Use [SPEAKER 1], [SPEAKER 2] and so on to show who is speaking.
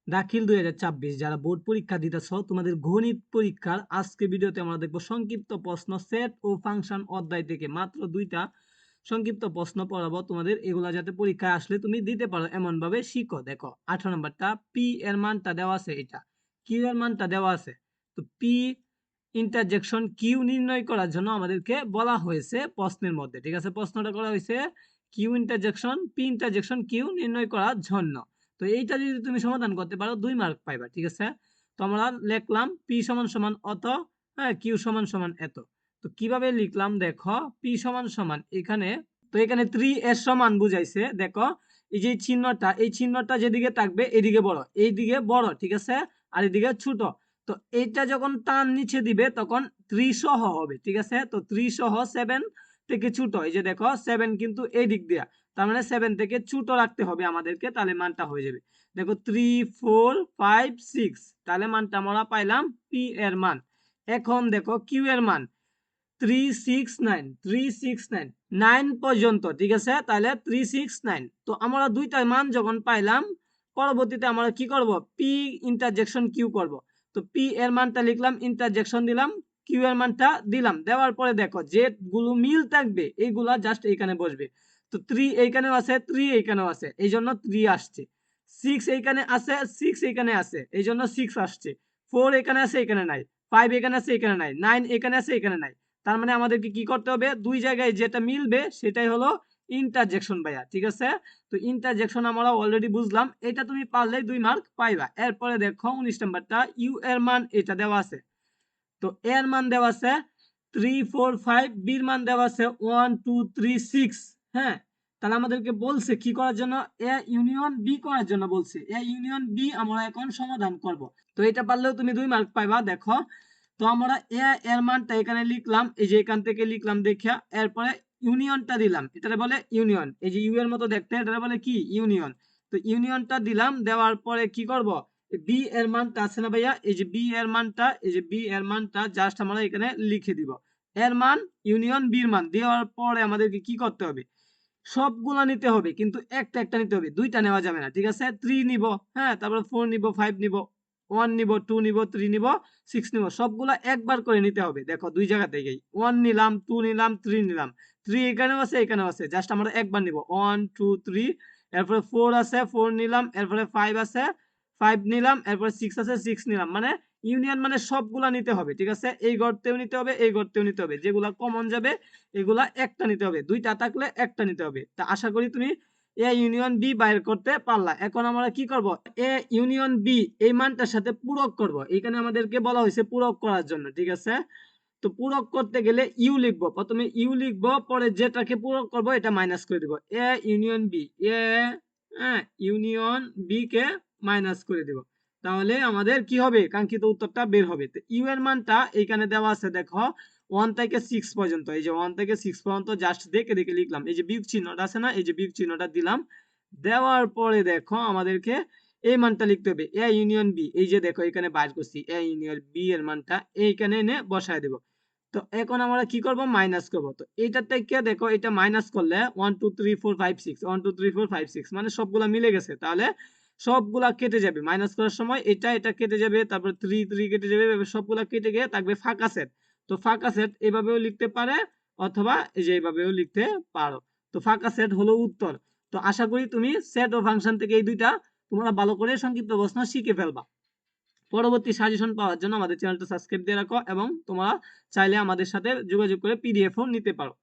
[SPEAKER 1] দাখিল 2026 যারা বোর্ড পরীক্ষা দিতেছ তোমাদের গণিত পরীক্ষার আজকে ভিডিওতে আমরা দেখবো সংক্ষিপ্ত প্রশ্ন সেট ও ফাংশন অধ্যায় থেকে মাত্র 2টা সংক্ষিপ্ত প্রশ্ন পড়াবো তোমাদের, এগুলা যাতে পরীক্ষায় আসলে তুমি দিতে পারো এমন ভাবে শিখো। দেখো 18 নম্বরটা পি এর মানটা দেওয়া আছে, এটা কিউ এর মানটা দেওয়া আছে। তো পি ইন্টারজেকশন কিউ নির্ণয় করার জন্য আমাদেরকে বলা হয়েছে প্রশ্নের মধ্যে, ঠিক আছে, প্রশ্নটা করা হয়েছে Q intersection P intersection Q নির্ণয় করার জন্য। তো এইটা যদি তুমি সমাধান করতে পারো 2 মার্ক পাইবা, ঠিক আছে। তো আমরা লিখলাম পি সমান সমান অত, হ্যাঁ, কিউ সমান সমান এত। তো কিভাবে লিখলাম দেখো, পি সমান সমান এখানে, তো এখানে 3 সমান বুঝাইছে। দেখো এই যে চিহ্নটা, এই চিহ্নটা যেদিকে থাকবে এদিকে বড়, এইদিকে বড়, ঠিক আছে, আর এদিকে ছোট। তো এইটা যখন টান নিচে দিবে তখন 3 সহ হবে, ঠিক আছে। তো 3 সহ 7 থেকে ছোট, এই যে দেখো 7 কিন্তু এই দিক দিয়া, তার মানে 7 থেকে ছোট রাখতে হবে আমাদেরকে, তাহলে মানটা হয়ে যাবে। দেখো 3 4 5 6, তাহলে মানটা আমরা পাইলাম পি এর মান। এখন দেখো কিউ এর মান 369, 369 9 পর্যন্ত, ঠিক আছে, তাহলে 369। তো আমরা দুইটা মান যখন পাইলাম, পরবর্তীতে আমরা কি করব, পি ইন্টারজেকশন কিউ করব। তো পি এর মানটা লিখলাম, ইন্টারজেকশন দিলাম, কিউ এর মানটা দিলাম, দেওয়ার পরে দেখো যে গুলো মিল থাকবে এইগুলা জাস্ট এইখানে বসবে। তো 3 এইখানেও আছে, 3 এইখানেও আছে, এই জন্য 3 আসছে। 6 এইখানে আছে, 6 এইখানে আছে, এই জন্য 6 আসছে। 4 এখানে আছে, এখানে নাই। 5 এখানে আছে, এখানে নাই। 9 এখানে আছে, এখানে নাই। তার মানে আমাদেরকে কি করতে হবে, দুই জায়গায় যেটা মিলবে সেটাই হলো ইন্টারজেকশন ভাইয়া, ঠিক আছে। তো ইন্টারজেকশন আমরা অলরেডি বুঝলাম, এটা তুমি পারলেই 2 মার্ক পাইবা। এরপরে দেখো 19 নাম্বারটা ইউ এর মান এটা দেওয়া আছে। তো এর মান দেওয়া আছে 3 4 5, বির মান দেওয়া আছে 1 2 3 6। হ্যাঁ, তাহলে আমাদেরকে বলছে কি করার জন্য, এ ইউনিয়ন বি করার জন্য বলছে। এ ইউনিয়ন বি আমরা এখন সমাধান করব। তো এটা পারলেও তুমি 2 মার্ক পাইবা। দেখো তো আমরা এ এর মানটা এখানে লিখলাম, এই যে এখান থেকে লিখলাম দেখিয়া, এরপরে ইউনিয়নটা দিলাম, এটারে বলে ইউনিয়ন, এই যে ইউ এর মতো দেখতে, এটারে বলে কি ইউনিয়ন। তো ইউনিয়নটা দিলাম, দেওয়ার পরে কি করব, বি এর মানটা আছে না ভাইয়া, এই যে বি এর মানটা, এই যে বি এর মানটা জাস্ট আমরা এখানে লিখে দিব। এর মান ইউনিয়ন বির মান দেওয়ার পরে আমাদেরকে কি করতে হবে, সবগুলা নিতে হবে, কিন্তু একটা একটা নিতে হবে, দুইটা নেওয়া যাবে না, ঠিক আছে। 3 নিব, হ্যাঁ, তারপর 4 নিব, 5 নিব, 1 নিব, 2 নিব, 3 নিব, 6 নিব, সবগুলা একবার করে নিতে হবে। দেখো দুই জায়গা থেকেই 1 নিলাম, 2 নিলাম, 3 নিলাম। 3 এখানেও আছে, এখানেও আছে, জাস্ট আমরা একবার নিব 1 2 3। এরপরে 4 আছে, 4 নিলাম, এরপরে 5 আছে, 5 নিলাম, এরপরে 6 আছে, 6 নিলাম। মানে ইউনিয়ন মানে সবগুলা নিতে হবে, ঠিক আছে, এই গর্তেও নিতে হবে, এই গর্তেও নিতে হবে, যেগুলা কমন যাবে এগুলা একটা নিতে হবে, দুইটা থাকলে একটা নিতে হবে। তা আশা করি তুমি এ ইউনিয়ন বি বাইর করতে পারলা। এখন আমরা কি করব, এ ইউনিয়ন বি এই মানটার সাথে পূরক করব। এখানে আমাদেরকে বলা হয়েছে পূরক করার জন্য, ঠিক আছে। তো পূরক করতে গেলে ইউ লিখবো, প্রথমে ইউ লিখবো, পরে যেটাকে পূরক করব এটা মাইনাস করে দিব। A union B, A union B কে মাইনাস করে দিব, তাহলে আমাদের কি হবে, কাঙ্ক্ষিত উত্তরটা বের হবে। তো ইউ এর মানটা এখানে দেওয়া আছে, দেখো 1 থেকে 6 পর্যন্ত, এই যে 1 থেকে 6 পর্যন্ত জাস্ট দেখে দেখে লিখলাম, এই যে বিয়োগ চিহ্নটা আছে না, এই যে বিয়োগ চিহ্নটা দিলাম। দেওয়ার পরে দেখো আমাদেরকে এই মানটা লিখতে হবে, এ ইউনিয়ন বি, এই যে দেখো এখানে বাইর করছি, এ ইউনিয়ন বি এর মানটা এইখানে এনে বসায় দেব। তো এখন আমরা কি করব, মাইনাস করব। তো এইটার থেকে দেখো এটা মাইনাস করলে 1 2 3 4 5 6, 1 2 3 4 5 6 মানে সবগুলা মিলে গেছে, তাহলে সবগুলা কেটে যাবে মাইনাস করার সময়, এটা এটা কেটে যাবে, তারপর 3 3 কেটে যাবে, এভাবে সবগুলা কেটে গিয়ে থাকবে ফাঁকা সেট। তো ফাঁকা সেট এভাবেও লিখতে পারে, অথবা এই যে এইভাবেও লিখতে পারো। তো ফাঁকা সেট হলো উত্তর। তো আশা করি তুমি সেট ও ফাংশন থেকে এই দুইটা তোমরা ভালো করে সংক্ষিপ্ত প্রশ্ন শিখে ফেলবা। পরবর্তী সাজেশন পাওয়ার জন্য আমাদের চ্যানেলটা সাবস্ক্রাইব দিয়ে রাখো, এবং তোমরা চাইলে আমাদের সাথে যোগাযোগ করে পিডিএফও নিতে পারো।